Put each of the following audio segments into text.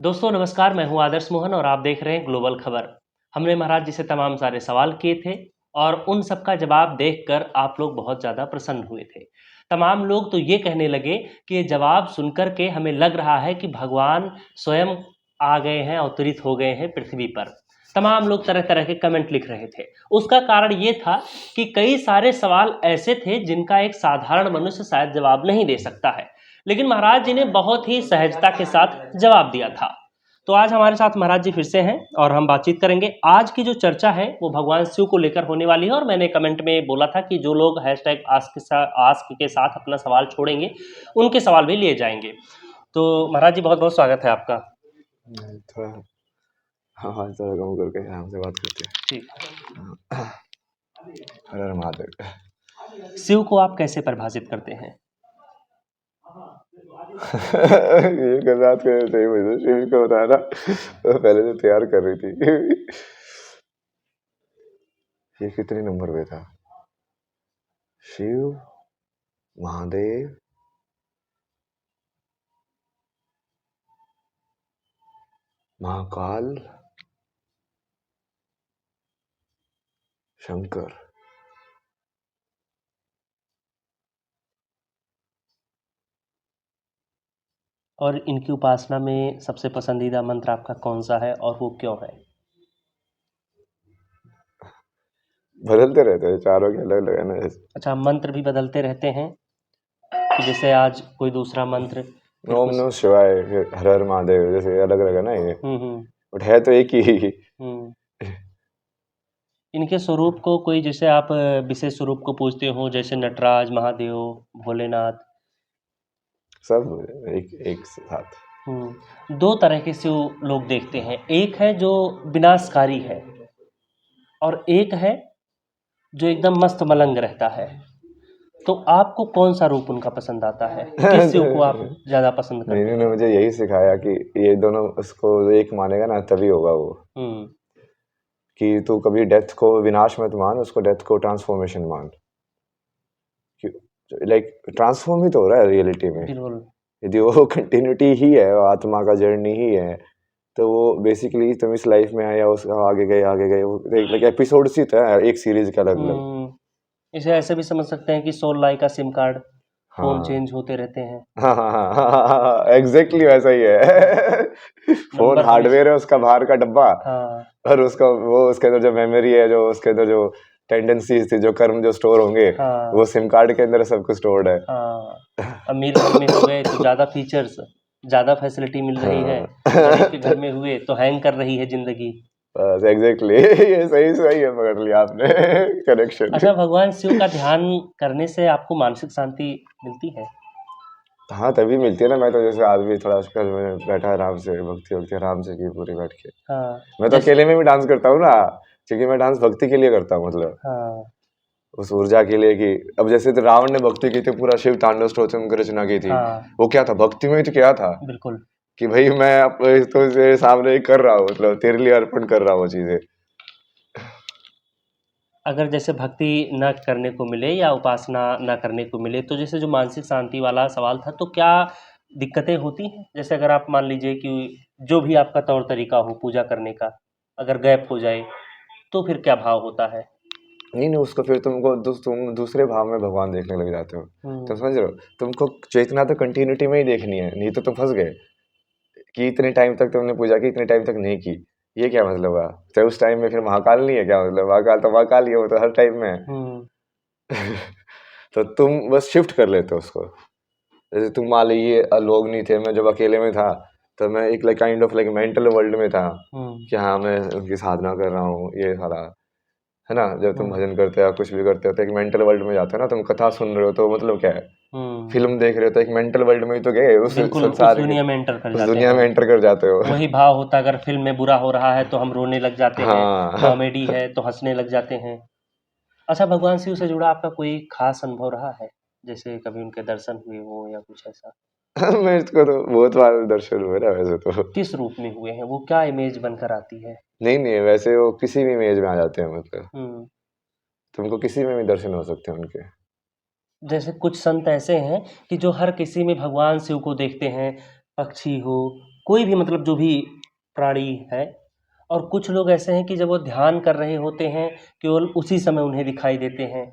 दोस्तों नमस्कार, मैं हूं आदर्श मोहन और आप देख रहे हैं ग्लोबल खबर। हमने महाराज जी से तमाम सारे सवाल किए थे और उन सब का जवाब देखकर आप लोग बहुत ज़्यादा प्रसन्न हुए थे। तमाम लोग तो ये कहने लगे कि ये जवाब सुनकर के हमें लग रहा है कि भगवान स्वयं आ गए हैं, अवतरित हो गए हैं पृथ्वी पर। तमाम लोग तरह-तरह के कमेंट लिख रहे थे। उसका कारण ये था कि कई सारे सवाल ऐसे थे जिनका एक साधारण मनुष्य शायद जवाब नहीं दे सकता है। लेकिन महाराज जी ने बहुत ही सहजता के साथ जवाब दिया था। तो आज हमारे साथ महाराज जी फिर से हैं और हम बातचीत करेंगे। आज की जो चर्चा है वो भगवान शिव को लेकर होने वाली है और मैंने कमेंट में बोला था कि जो लोग हैशटैग आस्क के साथ अपना सवाल छोड़ेंगे उनके सवाल भी लिए जाएंगे। तो महाराज जी बहुत बहुत स्वागत है आपका। थोड़ा हाँ थोड़ा कम करके आराम से बात करते हैं। ठीक। हर हर महादेव। शिव को आप कैसे परिभाषित करते हैं? ये कर बात करना चाहिए मुझे, शिव को बताया ना तो पहले से तैयार कर रही थी। ये कितने नंबर पे था? शिव, महादेव, महाकाल, शंकर। और इनकी उपासना में सबसे पसंदीदा मंत्र आपका कौन सा है और वो क्यों है? बदलते रहते हैं, चारों के अलग अलग है ना। अच्छा, मंत्र भी बदलते रहते हैं कि जैसे आज कोई दूसरा मंत्र फिर ओम कुछ। नमः शिवाय, फिर हर हर महादेव, जैसे अलग अलग है ना ये, हम्म। बट है तो एक ही। हम्म। इनके स्वरूप को कोई जैसे आप विशेष स्वरूप को पूजते हो जैसे नटराज, महादेव, भोलेनाथ? सब एक एक साथ। दो तरह के शिव लोग देखते हैं, एक है जो विनाशकारी है और एक है जो एकदम मस्त मलंग रहता है। तो आपको कौन सा रूप उनका पसंद आता है? किस शिव को आप ज़्यादा पसंद नहीं करते इन्होंने हैं? मुझे यही सिखाया कि ये दोनों उसको एक मानेगा ना तभी होगा वो, हम्म। कि तू कभी डेथ को विनाश मत मान, उसको डेथ को ट्रांसफॉर्मेशन मान। लाइक ट्रांसफॉर्म ही तो हो रहा है रियलिटी में। बिल्कुल। यदि वो कंटिन्यूटी ही है, वो आत्मा का जर्नी ही है, तो वो बेसिकली तुम इस लाइफ में आया उसका आगे गए वो लाइक एपिसोड्स ही था एक सीरीज के अलग अलग। इसे ऐसे भी समझ सकते हैं कि सोल लाई का सिम कार्ड, फोन हाँ चेंज होते रहते हैं, हाँ हाँ हाँ हाँ, एग्जैक्टली वैसा ही है। फोन नंबर हमेशा। हार्डवेयर है, उसका बाहर का डब्बा, हाँ। और उसका वो उसके अंदर जो मेमोरी है, जो उसके अंदर जो टेंडेंसीज थी, जो कर्म जो स्टोर होंगे, हाँ। वो सिम कार्ड के अंदर सब कुछ स्टोर्ड है। हाँ, अमीर घर में हो गए तो ज़्यादा फीचर्स, ज़्यादा फैसिलिटी मिल रही है, गरीब के घर हाँ में हुए तो हैंग कर रही है ज़िंदगी। बस एग्जैक्टली। ये सही सही है, पकड़ लिया आपने कनेक्शन। अच्छा, भगवान शिव का ध्यान करने से आपको मानसिक शांति मिलती है? हाँ तभी मिलती है ना। मैं तो जैसे आज भी थोड़ा घर में बैठा आराम से, भक्ति भक्ति आराम से की पूरी बैठ के। हाँ, मैं तो जैसे। अकेले में भी डांस करता हूँ ना, क्योंकि मैं डांस भक्ति के लिए करता हूँ, मतलब हाँ। उस ऊर्जा के लिए। कि अब जैसे तो रावण ने भक्ति की थी, पूरा शिव तांडव स्तोत्रम की रचना की थी। हाँ। वो क्या था, भक्ति में ही तो क्या था, बिल्कुल। कि भाई मैं तो तेरे सामने ही कर रहा हूँ, मतलब तेरे लिए अर्पण कर रहा हूँ वो चीजें। अगर जैसे भक्ति न करने को मिले या उपासना न करने को मिले तो जैसे जो मानसिक शांति वाला सवाल था, तो क्या दिक्कतें होती हैं? जैसे अगर आप मान लीजिए कि जो भी आपका तौर तरीका हो पूजा करने का, अगर गैप हो जाए तो फिर क्या भाव होता है? नहीं नहीं, उसको फिर तुम दूसरे भाव में भगवान देखने लग जाते हो। तुम हम्म। समझ रहे हो, तुमको चेतना तो कंटिन्यूटी में ही देखनी है, नहीं तो तुम फंस गए। कि इतने टाइम तक तुमने पूजा की, इतने टाइम तक नहीं की, ये क्या मतलब हुआ? तो उस टाइम में फिर महाकाल नहीं है क्या? मतलब महाकाल तो महाकाल ही है, वो तो हर टाइम में है। हम्म। तो तुम बस शिफ्ट कर लेते हो उसको। जैसे तुम मान लीजिए लोग नहीं थे, मैं जब अकेले में था, तो मैं एक like kind of like mental world में था, हम्म। कि हाँ मैं उनकी साधना कर रहा हूँ, ये सारा है ना। जब तुम हम्म। भजन करते हो या कुछ भी करते हो तो एक मेंटल वर्ल्ड में जाते हो ना, तुम कथा सुन रहे हो तो मतलब क्या है, हम्म। फिल्म देख रहे हो तो एक मेंटल वर्ल्ड में ही तो गए, उस बिल्कुल, उस संसार के, दुनिया में एंटर कर उस जाते हैं दुनिया में हम। एंटर कर जाते हो। वही भाव होता है, अगर फिल्म में बुरा हो रहा है तो हम रोने लग जाते हैं, हाँ। कॉमेडी है तो हंसने लग जाते हैं। अच्छा, भगवान शिव से जुड़ा आपका कोई खास अनुभव रहा है? जैसे कभी उनके दर्शन हुए हो या कुछ ऐसा? मेरे को तो बहुत बार दर्शन हुए ना वैसे तो। किस रूप में हुए हैं? वो क्या इमेज बनकर आती है? नहीं नहीं, वैसे वो किसी भी इमेज में आ जाते हैं, मतलब हुँ। तुमको किसी में भी दर्शन हो सकते हैं उनके। जैसे कुछ संत ऐसे हैं कि जो हर किसी में भगवान शिव को देखते हैं, पक्षी हो, कोई भी मतलब जो भी प्राणी है, और कुछ लोग ऐसे हैं कि जब वो ध्यान कर रहे होते हैं, केवल उसी समय उन्हें दिखाई देते हैं।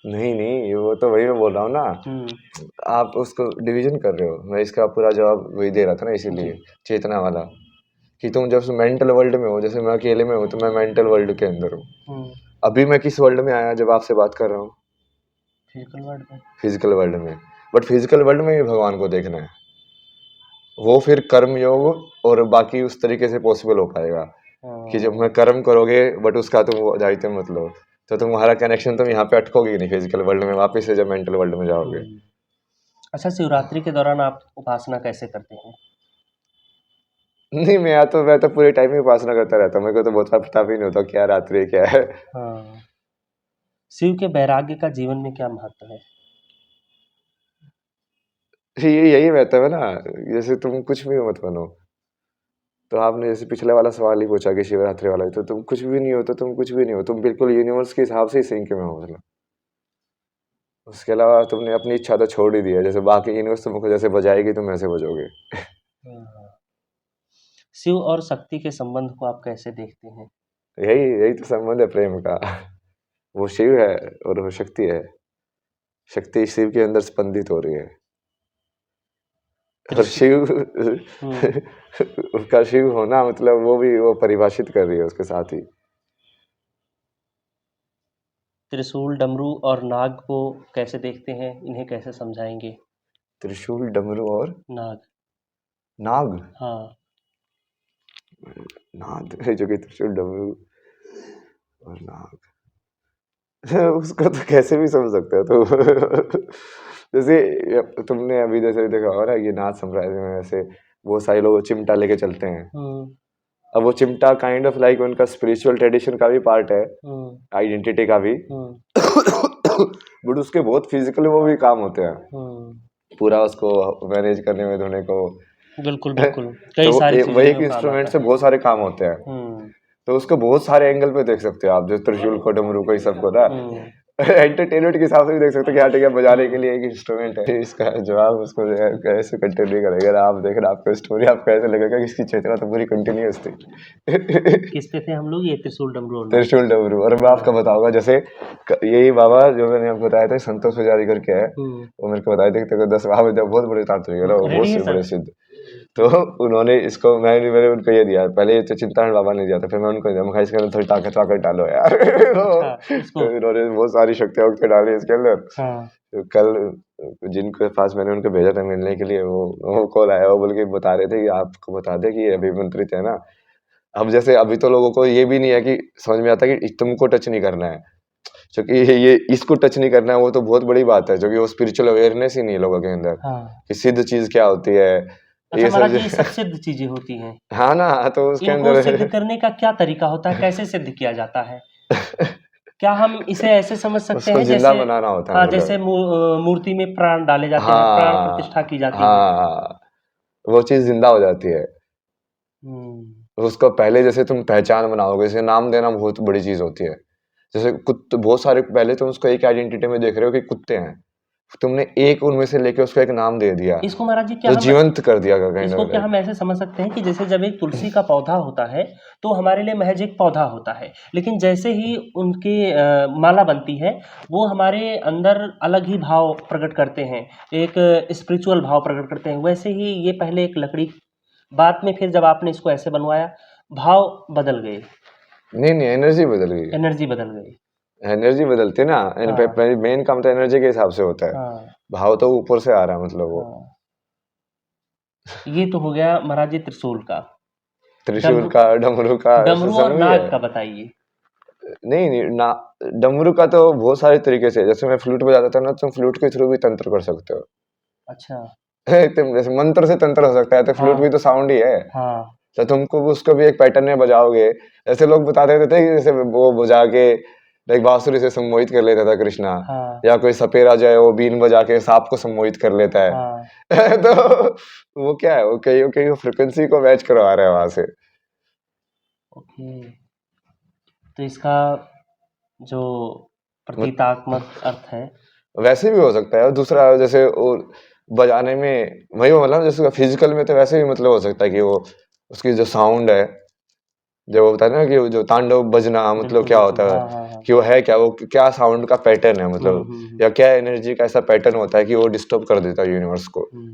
नहीं नहीं, वो तो वही मैं बोल रहा हूँ ना, हम्म। आप उसको डिवीजन कर रहे हो। मैं इसका पूरा जवाब वही दे रहा था ना, जी। इसीलिए चेतना वाला, कि तुम जब मेंटल वर्ल्ड में हो, जैसे मैं अकेले में हूँ तो मैं मेंटल वर्ल्ड के अंदर हूँ। हम्म। अभी मैं किस वर्ल्ड में आया जब आपसे बात कर रहा हूँ? फिजिकल वर्ल्ड में। फिजिकल वर्ल्ड में। बट फिजिकल वर्ल्ड में भी भगवान को देखना है, वो फिर कर्म योग और बाकी उस तरीके से पॉसिबल हो पाएगा कि जब मैं हाँ। कर्म करोगे बट उसका तुम दायित्व मत लो, तो तुम्हारा कनेक्शन तुम यहाँ पे अटकोगे नहीं फिजिकल वर्ल्ड में, वापस से जब मेंटल वर्ल्ड में जाओगे। अच्छा, शिवरात्रि के दौरान आप उपासना कैसे करते हैं? नहीं, मैं तो पूरे टाइम ही उपासना करता रहता हूँ, मेरे को तो बहुत पता भी नहीं होता क्या रात्रि है, क्या है। हाँ। शिव के वैराग्य का जीवन में क्या महत्व है? यही महत्व है ना, जैसे तुम कुछ भी मत बनो। तो आपने जैसे पिछले वाला सवाल ही पूछा कि शिवरात्रि वाला, तो तुम कुछ भी नहीं हो, तो तुम कुछ भी नहीं हो, तुम बिल्कुल यूनिवर्स के हिसाब से ही सिंक में हो, मतलब उसके अलावा तुमने अपनी इच्छा तो छोड़ ही दी है। जैसे बाकी यूनिवर्स तुमको जैसे बजाएगी तुम ऐसे बजोगे। हाँ। शिव और शक्ति के संबंध को आप कैसे देखते हैं? यही यही तो संबंध है प्रेम का। वो शिव है और वो शक्ति है, शक्ति शिव के अंदर स्पंदित हो रही है, और त्रिशूल। शिव हम्म। उसका शिव होना मतलब वो भी वो परिभाषित कर रही है उसके साथ ही। त्रिशूल, डमरू और नाग को कैसे देखते हैं? इन्हें कैसे समझाएंगे? त्रिशूल, डमरू और नाग। नाग। हाँ। नाग है जो कि त्रिशूल, डमरू और नाग। उसको तो कैसे भी समझ सकते हो तो जैसे तुमने अभी जैसे देखा हो ना, ये नाथ संप्रदाय में वैसे बहुत सारे लोग चिमटा लेके चलते हैं। हम्म। अब वो चिमटा काइंड ऑफ लाइक उनका स्पिरिचुअल ट्रेडिशन का भी पार्ट है, हम्म। आइडेंटिटी का भी। हम्म। बट उसके बहुत फिजिकली वो भी काम होते हैं, हम्म। पूरा उसको मैनेज करने में, धोने को। बिल्कुल बिल्कुल, कई तो सारी चीजों वही में एक वो काम इंस्ट्रूमेंट आता से है। बहुत सारे काम होते हैं। हम्म। तो उसको बहुत सारे एंगल पे देख सकते हो आप, जो त्रिशूल को, डमरू को, ये सबको ना हम्म। एंटरटेनमेंट के हिसाब से भी देख सकते हो कि हाँ ठीक है, बजाने के हम्म। लिए एक इंस्ट्रूमेंट है। इसका जवाब उसको जो है कैसे कंटिन्यू करेगा आप देखना, आपको स्टोरी आपको ऐसे लगेगा कि इसकी चेतना तो पूरी कंटिन्यूअस थी। किस पे थे हम लोग? ये त्रिशूल, डमरू और नाग पे। त्रिशूल, डमरू। और मैं आपको हाँ। बताऊंगा, जैसे यही बाबा जो मैंने आपको बताया था, संतोष पुजारी करके है, हम्म। वो मेरे को बताए थे कि तेरे को 10 वहां पे बहुत बड़े तांत्रिक है ना, वो बहुत से बड़े रेडिएशन। सिद्ध। तो उन्होंने इसको, मैंने उनको ये दिया पहले, ये तो चिंतामण बाबा ने दिया था, फिर मैं उनको दिया, मैं कहा इसके अंदर थोड़ी ताकत वाकत डालो यार। अच्छा, तो इसको। इन्होंने बहुत सारी शक्तियां वक्तियां डाली इसके अंदर। हाँ। तो कल जिनके पास मैंने उनको भेजा था मिलने के लिए, वो कॉल आया, वो बोल के बता रहे थे कि आपको बता दे कि ये अभिमंत्रित है ना। अब जैसे अभी तो लोगों को ये भी नहीं है कि समझ में आता कि तुमको टच नहीं करना है, क्योंकि ये इसको टच नहीं करना है, वो तो बहुत बड़ी बात है, जो कि वो स्पिरिचुअल अवेयरनेस ही नहीं है लोगों के अंदर हाँ। कि सिद्ध चीज क्या होती है, अच्छा ये सब महाराज जी, ये सब सिद्ध चीजें होती हैं। हाँ ना, तो उसके इनको सिद्ध अंदर करने का क्या तरीका होता है? कैसे सिद्ध किया जाता है? क्या हम इसे ऐसे समझ सकते उसको हैं जिंदा जैसे, बनाना होता है, हाँ, जैसे मतलब। मूर्ति में प्राण डाले जाते हैं, प्राण प्रतिष्ठा हाँ की जाती है? हाँ, वो चीज जिंदा हो जाती है। हम्म। तो उसको पहले जैसे तुम पहचान बनाओगे, जैसे नाम देना बहुत बड़ी चीज होती है। जैसे कुत्ते बहुत सारे, पहले तुम उसको एक आइडेंटिटी में देख रहे हो कि कुत्ते हैं, तुमने एक उनमें से लेके उसको एक नाम दे दिया, इसको महाराज जी, क्या जो हम जीवंत कर दिया काइंड इसको ऑफ क्या लाइक। हम ऐसे समझ सकते हैं कि जैसे जब एक तुलसी का पौधा होता है, तो हमारे लिए महज एक पौधा होता है, लेकिन जैसे ही उनकी माला बनती है, वो हमारे अंदर अलग ही भाव प्रकट करते हैं, एक स्पिरिचुअल भाव प्रकट करते हैं। वैसे ही ये पहले एक लकड़ी, बाद में फिर जब आपने इसको ऐसे बनवाया, भाव बदल गए, नहीं नहीं, एनर्जी बदल गई, एनर्जी बदल गई। एनर्जी बदलती है ना। हाँ। मेन काम तो एनर्जी के हिसाब से होता है, हाँ। भाव तो ऊपर से आ रहा है, मतलब वो हाँ। ये तो हो गया महाराज जी त्रिशूल का। त्रिशूल डमरू, का, डमरू का, डमरू और सब ही है। नाग का बताइए। नहीं नहीं ना, डमरू का तो बहुत सारे तरीके से, जैसे मैं फ्लूट बजाता था ना, तुम फ्लूट के थ्रू भी तंत्र कर सकते हो। अच्छा। तुम जैसे मंत्र से तंत्र हो सकता है, तो फ्लूट भी हाँ। तो साउंड ही है। हाँ। तो तुमको उसको भी एक पैटर्न में बजाओगे। ऐसे लोग बताते थे कि जैसे वो बजा के लाइक बांसुरी से सम्मोहित कर लेता था कृष्णा, हाँ। या कोई सपेरा जो है वो बीन बजा के सांप को सम्मोहित कर लेता हाँ। है। तो वो क्या है, वो कहीं कहीं फ्रिक्वेंसी को मैच करवा रहे हैं वहां से। ओके। तो इसका जो प्रतीकात्मक अर्थ है। वैसे भी हो सकता है, और दूसरा जैसे वो बजाने में वही मतलब जैसे फिजिकल में तो वैसे भी मतलब हो सकता है कि वो उसकी जो साउंड है, जो होता है ना कि वो जो तांडव बजना मतलब बिल्कुल, क्या बिल्कुल। होता है हाँ, हाँ, हाँ। कि वो है क्या, वो क्या साउंड का पैटर्न है मतलब, हुँ। या क्या एनर्जी का ऐसा पैटर्न होता है कि वो डिस्टर्ब कर देता है यूनिवर्स को। हुँ।